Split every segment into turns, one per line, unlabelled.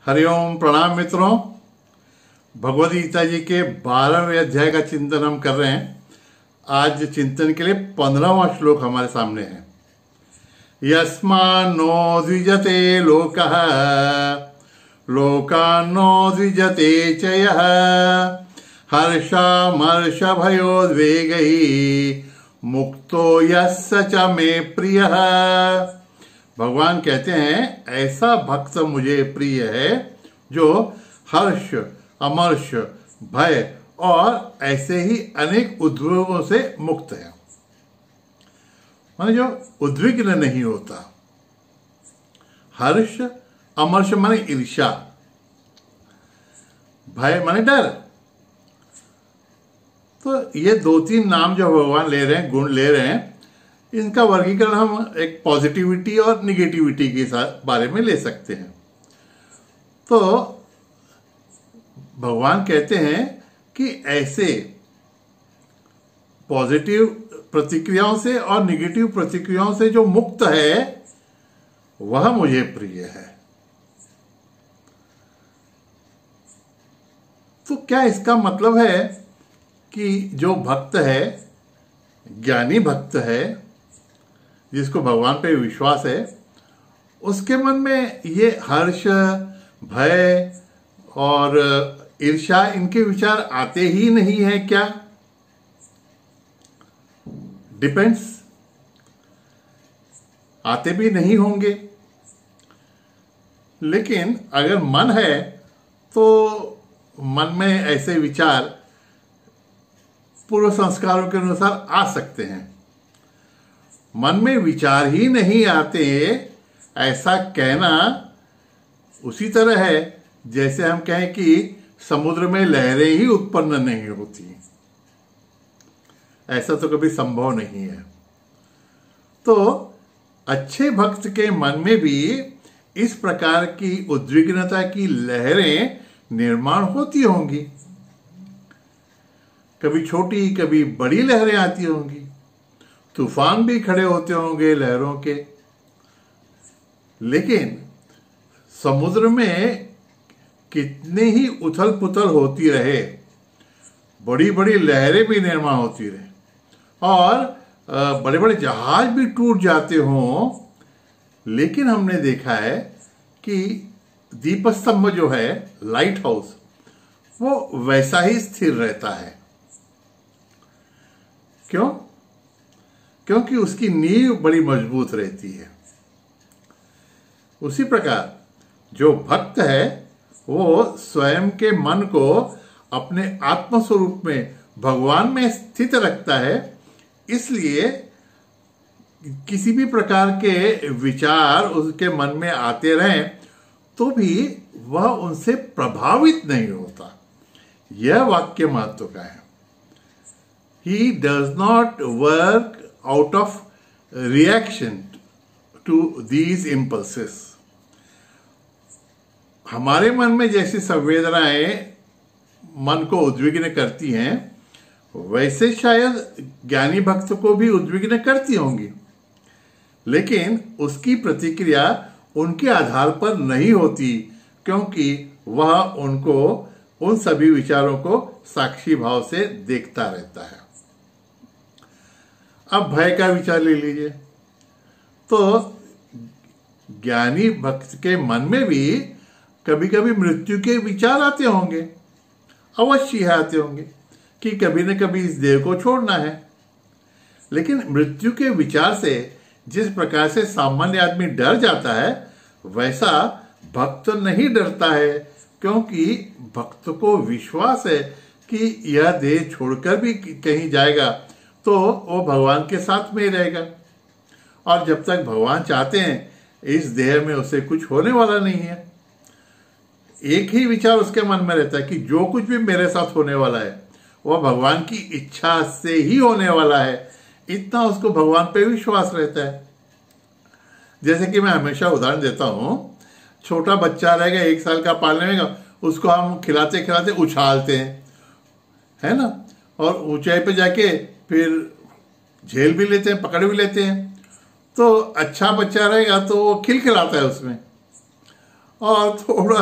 हरिओम प्रणाम मित्रों। भगवद गीता जी के 12वें अध्याय का चिंतन हम कर रहे हैं। आज चिंतन के लिए 15वां श्लोक हमारे सामने है। यस्मान्नो द्विजते लोकः लोकान्नो द्विजते च यः हर्षामर्षभयोद्वेगैः मुक्तो यस्य च मे प्रियः। भगवान कहते हैं ऐसा भक्त मुझे प्रिय है जो हर्ष, अमर्ष, भय और ऐसे ही अनेक उद्वेगों से मुक्त है। माने जो उद्विग्न नहीं होता। हर्ष, अमर्ष माने ईर्ष्या, भय माने डर। तो ये दो तीन नाम जो भगवान ले रहे हैं, गुण ले रहे हैं, इनका वर्गीकरण हम एक पॉजिटिविटी और निगेटिविटी के साथ बारे में ले सकते हैं। तो भगवान कहते हैं कि ऐसे पॉजिटिव प्रतिक्रियाओं से और निगेटिव प्रतिक्रियाओं से जो मुक्त है वह मुझे प्रिय है। तो क्या इसका मतलब है कि जो भक्त है, ज्ञानी भक्त है, जिसको भगवान पे विश्वास है, उसके मन में ये हर्ष, भय और ईर्ष्या इनके विचार आते ही नहीं है क्या? डिपेंड्स, आते भी नहीं होंगे। लेकिन अगर मन है तो मन में ऐसे विचार पूर्व संस्कारों के अनुसार आ सकते हैं। मन में विचार ही नहीं आते ऐसा कहना उसी तरह है जैसे हम कहें कि समुद्र में लहरें ही उत्पन्न नहीं होती। ऐसा तो कभी संभव नहीं है। तो अच्छे भक्त के मन में भी इस प्रकार की उद्विग्नता की लहरें निर्माण होती होंगी। कभी छोटी कभी बड़ी लहरें आती होंगी, तूफान भी खड़े होते होंगे लहरों के। लेकिन समुद्र में कितनी ही उथल पुथल होती रहे, बड़ी बड़ी लहरें भी निर्माण होती रहे और बड़े बड़े जहाज भी टूट जाते हों, लेकिन हमने देखा है कि दीपस्तंभ जो है, लाइट हाउस, वो वैसा ही स्थिर रहता है। क्यों? क्योंकि उसकी नींव बड़ी मजबूत रहती है। उसी प्रकार जो भक्त है वो स्वयं के मन को अपने आत्म स्वरूप में भगवान में स्थित रखता है। इसलिए किसी भी प्रकार के विचार उसके मन में आते रहें तो भी वह उनसे प्रभावित नहीं होता। यह वाक्य महत्व का है। He does not work out of reaction to these impulses. हमारे मन में जैसी संवेदनाएं मन को उद्विग्न करती हैं, वैसे शायद ज्ञानी भक्त को भी उद्विग्न करती होंगी, लेकिन उसकी प्रतिक्रिया उनके आधार पर नहीं होती, क्योंकि वह उनको उन सभी विचारों को साक्षी भाव से देखता रहता है। अब भय का विचार ले लीजिए। तो ज्ञानी भक्त के मन में भी कभी कभी मृत्यु के विचार आते होंगे, अवश्य आते होंगे कि कभी न कभी इस देह को छोड़ना है। लेकिन मृत्यु के विचार से जिस प्रकार से सामान्य आदमी डर जाता है, वैसा भक्त नहीं डरता है, क्योंकि भक्त को विश्वास है कि यह देह छोड़कर भी कहीं जाएगा तो वो भगवान के साथ में ही रहेगा। और जब तक भगवान चाहते हैं, इस देह में उसे कुछ होने वाला नहीं है। एक ही विचार उसके मन में रहता है कि जो कुछ भी मेरे साथ होने वाला है वह भगवान की इच्छा से ही होने वाला है। इतना उसको भगवान पे विश्वास रहता है। जैसे कि मैं हमेशा उदाहरण देता हूँ, छोटा बच्चा रहेगा 1 साल का पालने में, उसको हम खिलाते खिलाते उछालते हैं, है ना, और ऊंचाई पे जाके फिर झेल भी लेते हैं, पकड़ भी लेते हैं। तो अच्छा बच्चा रहेगा तो वो खिलखिलाता है उसमें, और थोड़ा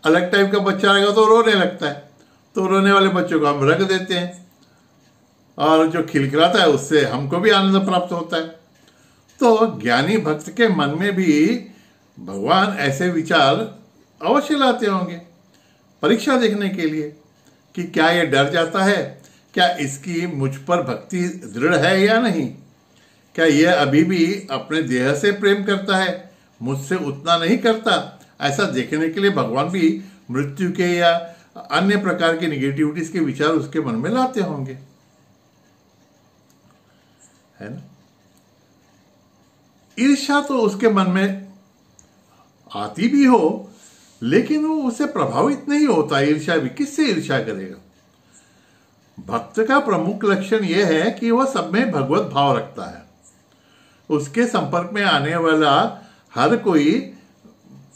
अलग टाइप का बच्चा रहेगा तो रोने लगता है, तो रोने वाले बच्चों को हम रख देते हैं, और जो खिलखिलाता है उससे हमको भी आनंद प्राप्त होता है। तो ज्ञानी भक्त के मन में भी भगवान ऐसे विचार अवश्य लाते होंगे, परीक्षा देखने के लिए कि क्या ये डर जाता है, क्या इसकी मुझ पर भक्ति दृढ़ है या नहीं, क्या यह अभी भी अपने देह से प्रेम करता है, मुझसे उतना नहीं करता। ऐसा देखने के लिए भगवान भी मृत्यु के या अन्य प्रकार के निगेटिविटीज के विचार उसके मन में लाते होंगे, है ना। ईर्ष्या तो उसके मन में आती भी हो, लेकिन वो उससे प्रभावित नहीं होता। ईर्ष्या भी, किससे ईर्ष्या करेगा। भक्त का प्रमुख लक्षण यह है कि वह सब में भगवत भाव रखता है। उसके संपर्क में आने वाला हर कोई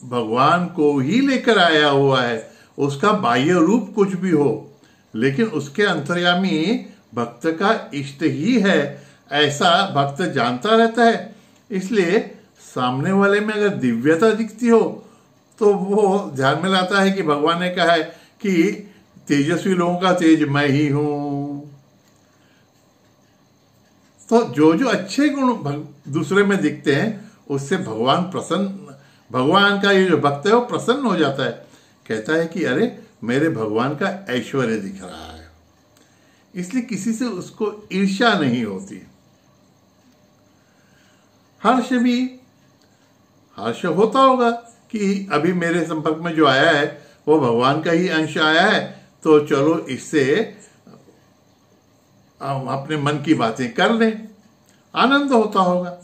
भगवान को ही लेकर आया हुआ है, उसका बाह्य रूप कुछ भी हो, लेकिन उसके अंतर्यामी भक्त का इष्ट ही है, ऐसा भक्त जानता रहता है। इसलिए सामने वाले में अगर दिव्यता दिखती हो तो वो ध्यान में लाता है कि भगवान ने कहा है कि तेजस्वी लोगों का तेज मैं ही हूं। तो जो जो अच्छे गुण दूसरे में दिखते हैं उससे भगवान का ये जो भक्त है वो प्रसन्न हो जाता है, कहता है कि अरे मेरे भगवान का ऐश्वर्य दिख रहा है। इसलिए किसी से उसको ईर्ष्या नहीं होती। हर्ष होता होगा कि अभी मेरे संपर्क में जो आया है वो भगवान का ही अंश आया है, तो चलो इससे हम अपने मन की बातें कर लें, आनंद होता होगा।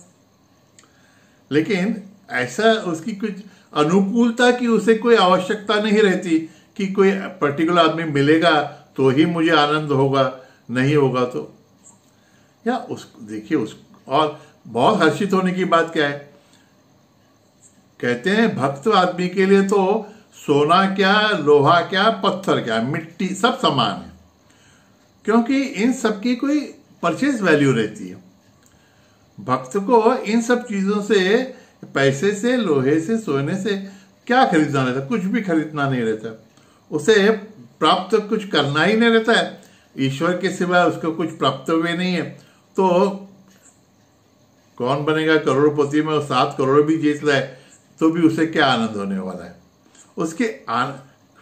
लेकिन ऐसा उसकी कुछ अनुकूलता की उसे कोई आवश्यकता नहीं रहती कि कोई पर्टिकुलर आदमी मिलेगा तो ही मुझे आनंद होगा, नहीं होगा तो, या उस देखिए उस। और बहुत हर्षित होने की बात क्या है, कहते हैं भक्त आदमी के लिए तो सोना क्या, लोहा क्या, पत्थर क्या, मिट्टी सब समान है, क्योंकि इन सब की कोई परचेज वैल्यू रहती है। भक्त को इन सब चीजों से, पैसे से, लोहे से, सोने से क्या खरीदना रहता, कुछ भी खरीदना नहीं रहता। उसे प्राप्त कुछ करना ही नहीं रहता है, ईश्वर के सिवा उसको कुछ प्राप्त हुए नहीं है। तो कौन बनेगा करोड़पति में, 7 करोड़ भी जीत लाए तो भी उसे क्या आनंद होने वाला है उसके।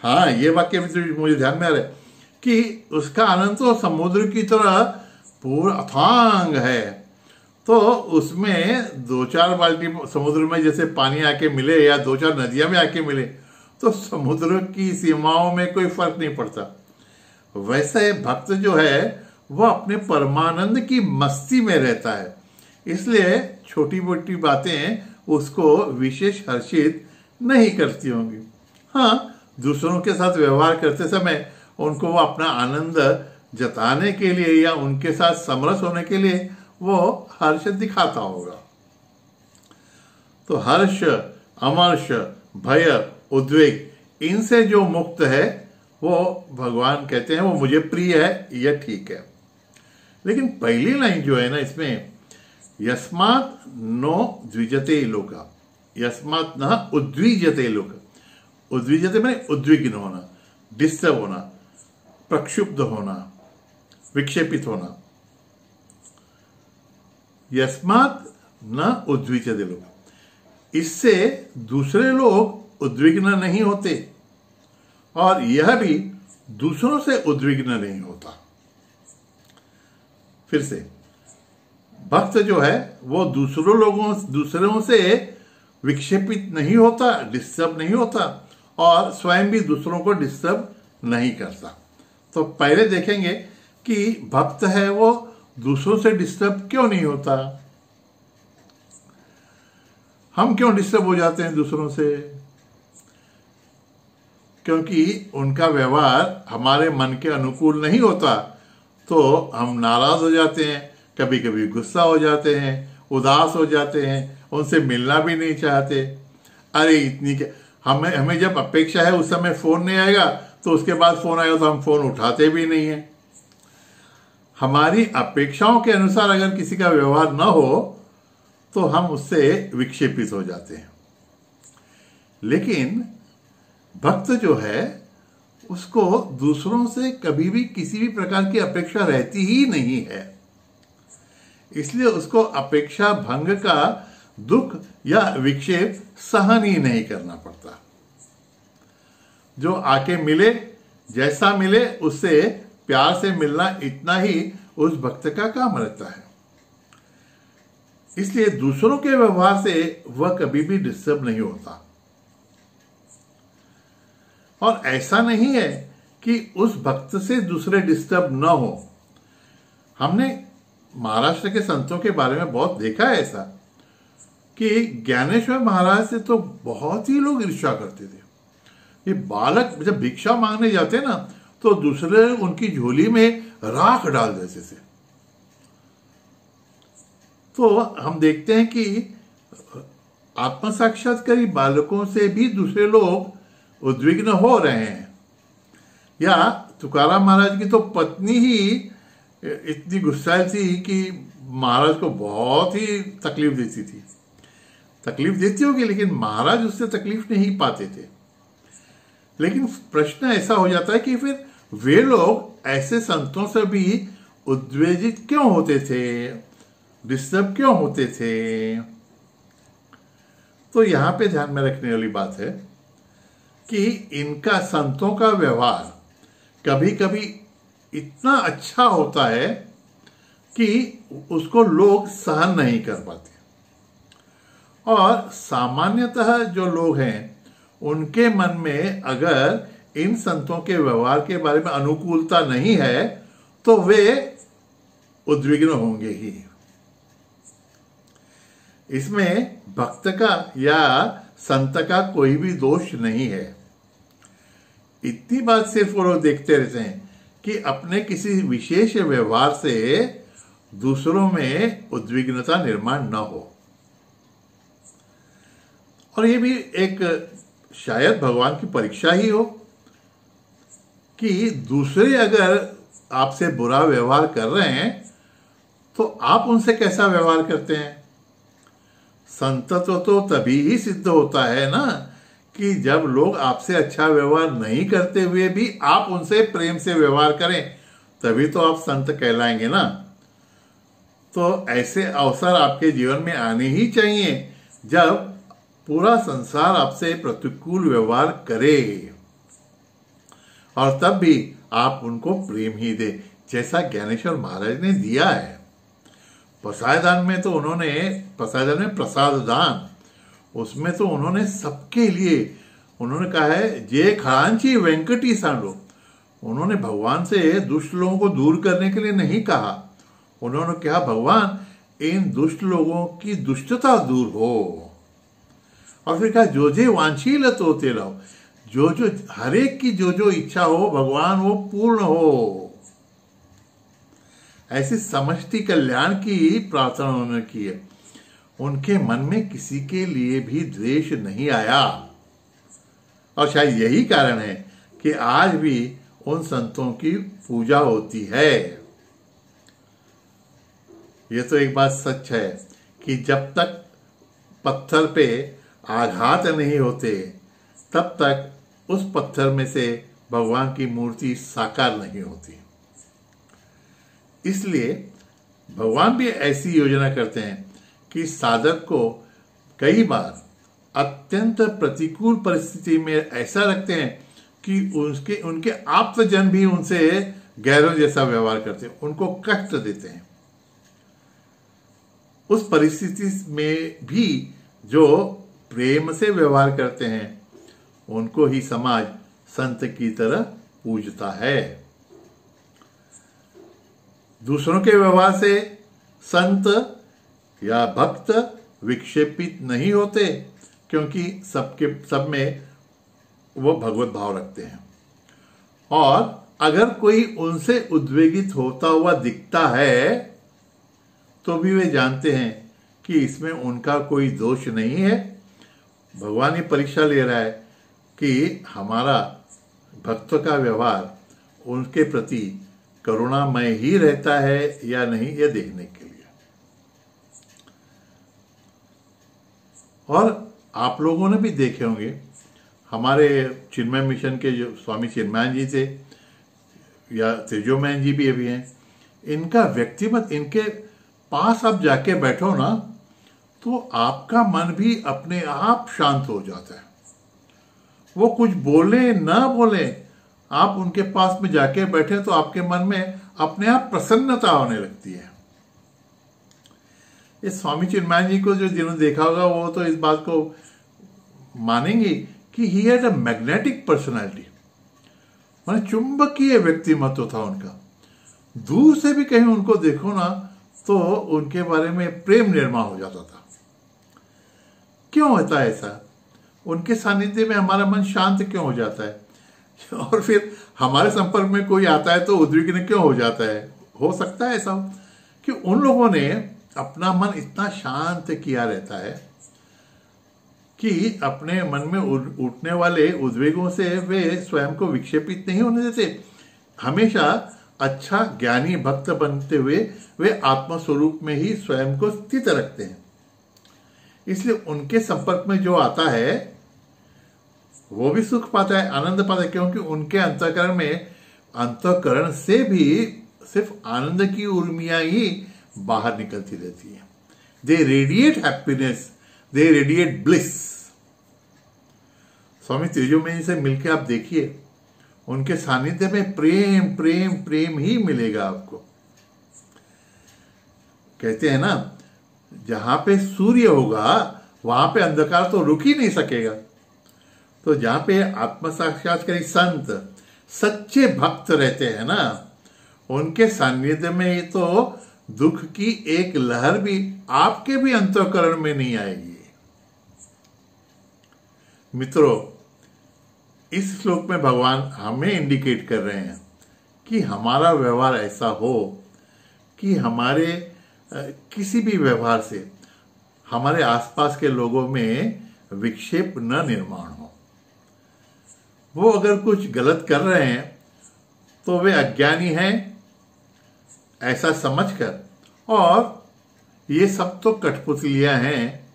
हाँ, ये वाक्य भी तो मुझे ध्यान में आ रहा है कि उसका आनंद तो समुद्र की तरह पूरा अथांग है। तो उसमें 2-4 बाल्टी समुद्र में जैसे पानी आके मिले या 2-4 नदियां में आके मिले तो समुद्र की सीमाओं में कोई फर्क नहीं पड़ता। वैसे भक्त जो है वह अपने परमानंद की मस्ती में रहता है, इसलिए छोटी मोटी बातें उसको विशेष हर्षित नहीं करती होंगी। हाँ, दूसरों के साथ व्यवहार करते समय उनको वो अपना आनंद जताने के लिए या उनके साथ समरस होने के लिए वो हर्ष दिखाता होगा। तो हर्ष, अमर्ष, भय, उद्वेग, इनसे जो मुक्त है वो भगवान कहते हैं वो मुझे प्रिय है, यह ठीक है। लेकिन पहली लाइन जो है ना इसमें, यस्मात् नो द्विजते लोका, यस्मात् न उद्विजते लोका। उद्विजते माने उद्विग्न होना, डिस्टर्ब होना, प्रक्षुब्ध होना, विक्षेपित होना। यस्मात् न उद्विजते लोका, इससे दूसरे लोग उद्विग्न नहीं होते और यह भी दूसरों से उद्विग्न नहीं होता। फिर से, भक्त जो है वो दूसरों से विक्षेपित नहीं होता, डिस्टर्ब नहीं होता और स्वयं भी दूसरों को डिस्टर्ब नहीं करता। तो पहले देखेंगे कि भक्त है वो दूसरों से डिस्टर्ब क्यों नहीं होता। हम क्यों डिस्टर्ब हो जाते हैं दूसरों से? क्योंकि उनका व्यवहार हमारे मन के अनुकूल नहीं होता, तो हम नाराज हो जाते हैं, कभी कभी गुस्सा हो जाते हैं, उदास हो जाते हैं, उनसे मिलना भी नहीं चाहते। अरे इतनी क्या, हमें जब अपेक्षा है उस समय फोन नहीं आएगा तो उसके बाद फोन आएगा तो हम फोन उठाते भी नहीं है। हमारी अपेक्षाओं के अनुसार अगर किसी का व्यवहार न हो तो हम उससे विक्षेपित हो जाते हैं। लेकिन भक्त जो है उसको दूसरों से कभी भी किसी भी प्रकार की अपेक्षा रहती ही नहीं है, इसलिए उसको अपेक्षा भंग का दुख या विक्षेप सहन ही नहीं करना पड़ता। जो आके मिले, जैसा मिले उससे प्यार से मिलना, इतना ही उस भक्त का काम रहता है। इसलिए दूसरों के व्यवहार से वह कभी भी डिस्टर्ब नहीं होता। और ऐसा नहीं है कि उस भक्त से दूसरे डिस्टर्ब न हो। हमने महाराष्ट्र के संतों के बारे में बहुत देखा है ऐसा कि ज्ञानेश्वर महाराज से तो बहुत ही लोग ईर्ष्या करते थे। ये बालक जब भिक्षा मांगने जाते ना तो दूसरे उनकी झोली में राख डाल देते थे। तो हम देखते हैं कि आत्म साक्षात्कारी बालकों से भी दूसरे लोग उद्विग्न हो रहे हैं। या तुकाराम महाराज की तो पत्नी ही इतनी गुस्साई थी कि महाराज को बहुत ही तकलीफ देती थी। तकलीफ देती होगी लेकिन महाराज उससे तकलीफ नहीं पाते थे। लेकिन प्रश्न ऐसा हो जाता है कि फिर वे लोग ऐसे संतों से भी उद्वेजित क्यों होते थे, डिस्टर्ब क्यों होते थे? तो यहां पे ध्यान में रखने वाली बात है कि इनका, संतों का व्यवहार कभी कभी इतना अच्छा होता है कि उसको लोग सहन नहीं कर पाते। और सामान्यतः जो लोग हैं उनके मन में अगर इन संतों के व्यवहार के बारे में अनुकूलता नहीं है तो वे उद्विग्न होंगे ही। इसमें भक्त का या संत का कोई भी दोष नहीं है। इतनी बात सिर्फ वो लोग देखते रहते हैं कि अपने किसी विशेष व्यवहार से दूसरों में उद्विग्नता निर्माण न हो। और ये भी एक शायद भगवान की परीक्षा ही हो कि दूसरे अगर आपसे बुरा व्यवहार कर रहे हैं तो आप उनसे कैसा व्यवहार करते हैं। संतत्व तो तभी ही सिद्ध होता है ना कि जब लोग आपसे अच्छा व्यवहार नहीं करते हुए भी आप उनसे प्रेम से व्यवहार करें, तभी तो आप संत कहलाएंगे ना। तो ऐसे अवसर आपके जीवन में आने ही चाहिए जब पूरा संसार आपसे प्रतिकूल व्यवहार करे, और तब भी आप उनको प्रेम ही दे, जैसा ज्ञानेश्वर महाराज ने दिया है। पसायदान में तो उन्होंने, पसायदान में प्रसाद दान, उसमें तो उन्होंने सबके लिए उन्होंने कहा है जे खड़ांची वेंकटी सांडो। उन्होंने भगवान से दुष्ट लोगों को दूर करने के लिए नहीं कहा, उन्होंने कहा भगवान इन दुष्ट लोगों की दुष्टता दूर हो। और फिर कहा जो जे वांछील तो होते रहो, जो हर एक की जो इच्छा हो भगवान वो पूर्ण हो। ऐसी समष्टि कल्याण की प्रार्थना उन्होंने की है। उनके मन में किसी के लिए भी द्वेष नहीं आया। और शायद यही कारण है कि आज भी उन संतों की पूजा होती है। ये तो एक बात सच है कि जब तक पत्थर पे आघात नहीं होते तब तक उस पत्थर में से भगवान की मूर्ति साकार नहीं होती। इसलिए भगवान भी ऐसी योजना करते हैं कि साधक को कई बार अत्यंत प्रतिकूल परिस्थिति में ऐसा रखते हैं कि उनके आप्तजन भी उनसे गैरों जैसा व्यवहार करते हैं, उनको कष्ट देते हैं। उस परिस्थिति में भी जो प्रेम से व्यवहार करते हैं उनको ही समाज संत की तरह पूजता है। दूसरों के व्यवहार से संत या भक्त विक्षेपित नहीं होते, क्योंकि सब में वो भगवत भाव रखते हैं। और अगर कोई उनसे उद्वेगित होता हुआ दिखता है तो भी वे जानते हैं कि इसमें उनका कोई दोष नहीं है। भगवान ये परीक्षा ले रहा है कि हमारा भक्त का व्यवहार उनके प्रति करुणामय ही रहता है या नहीं, यह देखने के लिए। और आप लोगों ने भी देखे होंगे, हमारे चिन्मय मिशन के जो स्वामी चिन्मयान जी थे या तेजोमयन जी भी अभी हैं, इनका व्यक्तिमत, इनके पास आप जाके बैठो ना तो आपका मन भी अपने आप शांत हो जाता है। वो कुछ बोले ना बोले, आप उनके पास में जाके बैठे तो आपके मन में अपने आप प्रसन्नता होने लगती है। इस स्वामी चिन्मयान जी को जो जिन्होंने देखा होगा वो तो इस बात को मानेंगे कि he had a magnetic personality, माने चुंबकीय व्यक्तिमत्व था उनका। दूर से भी कहीं उनको देखो ना तो उनके बारे में प्रेम निर्माण हो जाता था। क्यों होता है ऐसा? उनके सानिध्य में हमारा मन शांत क्यों हो जाता है? और फिर हमारे संपर्क में कोई आता है तो उद्विग्न क्यों हो जाता है? हो सकता है ऐसा कि उन लोगों ने अपना मन इतना शांत किया रहता है कि अपने मन में उठने वाले उद्वेगों से वे स्वयं को विक्षेपित नहीं होने देते। हमेशा अच्छा ज्ञानी भक्त बनते हुए वे आत्मस्वरूप में ही स्वयं को स्थित रखते हैं। इसलिए उनके संपर्क में जो आता है वो भी सुख पाता है, आनंद पाता है, क्योंकि उनके अंतःकरण से भी सिर्फ आनंद की उर्मियां ही बाहर निकलती रहती है। दे रेडिएट हैप्पीनेस, दे रेडिएट ब्लिस। स्वामी तेजोमयी से मिलकर आप देखिए, उनके सानिध्य में प्रेम प्रेम प्रेम ही मिलेगा आपको। कहते हैं ना, जहां पे सूर्य होगा वहां पे अंधकार तो रुक ही नहीं सकेगा। तो जहां पे आत्म साक्षात्कारी संत सच्चे भक्त रहते हैं ना, उनके सानिध्य में तो दुख की एक लहर भी आपके भी अंतःकरण में नहीं आएगी। मित्रों, इस श्लोक में भगवान हमें इंडिकेट कर रहे हैं कि हमारा व्यवहार ऐसा हो कि हमारे किसी भी व्यवहार से हमारे आसपास के लोगों में विक्षेप न निर्माण हो। वो अगर कुछ गलत कर रहे हैं तो वे अज्ञानी हैं ऐसा समझकर, और ये सब तो कठपुतलियां हैं,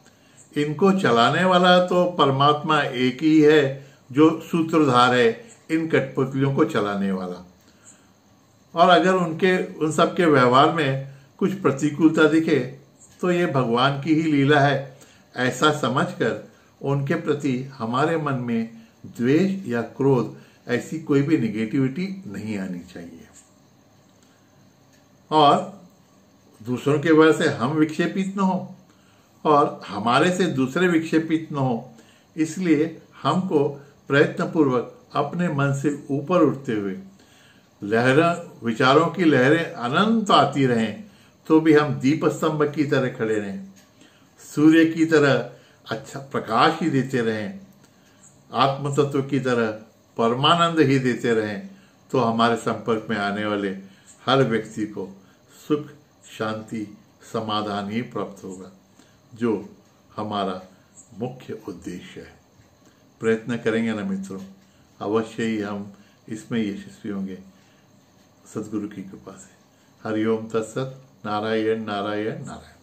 इनको चलाने वाला तो परमात्मा एक ही है जो सूत्रधार है इन कठपुतलियों को चलाने वाला। और अगर उन सब के व्यवहार में कुछ प्रतिकूलता दिखे तो ये भगवान की ही लीला है ऐसा समझकर उनके प्रति हमारे मन में द्वेष या क्रोध, ऐसी कोई भी निगेटिविटी नहीं आनी चाहिए। और दूसरों के वजह से हम विक्षेपित न हो और हमारे से दूसरे विक्षेपित न हो, इसलिए हमको प्रयत्नपूर्वक अपने मन से ऊपर उठते हुए विचारों की लहरें अनंत आती रहें तो भी हम दीप स्तंभ की तरह खड़े रहें, सूर्य की तरह अच्छा प्रकाश ही देते रहें, आत्म तत्व की तरह परमानंद ही देते रहें, तो हमारे संपर्क में आने वाले हर व्यक्ति को सुख, शांति, समाधान ही प्राप्त होगा, जो हमारा मुख्य उद्देश्य है। प्रयत्न करेंगे ना मित्रों, अवश्य ही हम इसमें यशस्वी होंगे सदगुरु की कृपा से। हरिओम तत्सत। नारायण नारायण नारायण।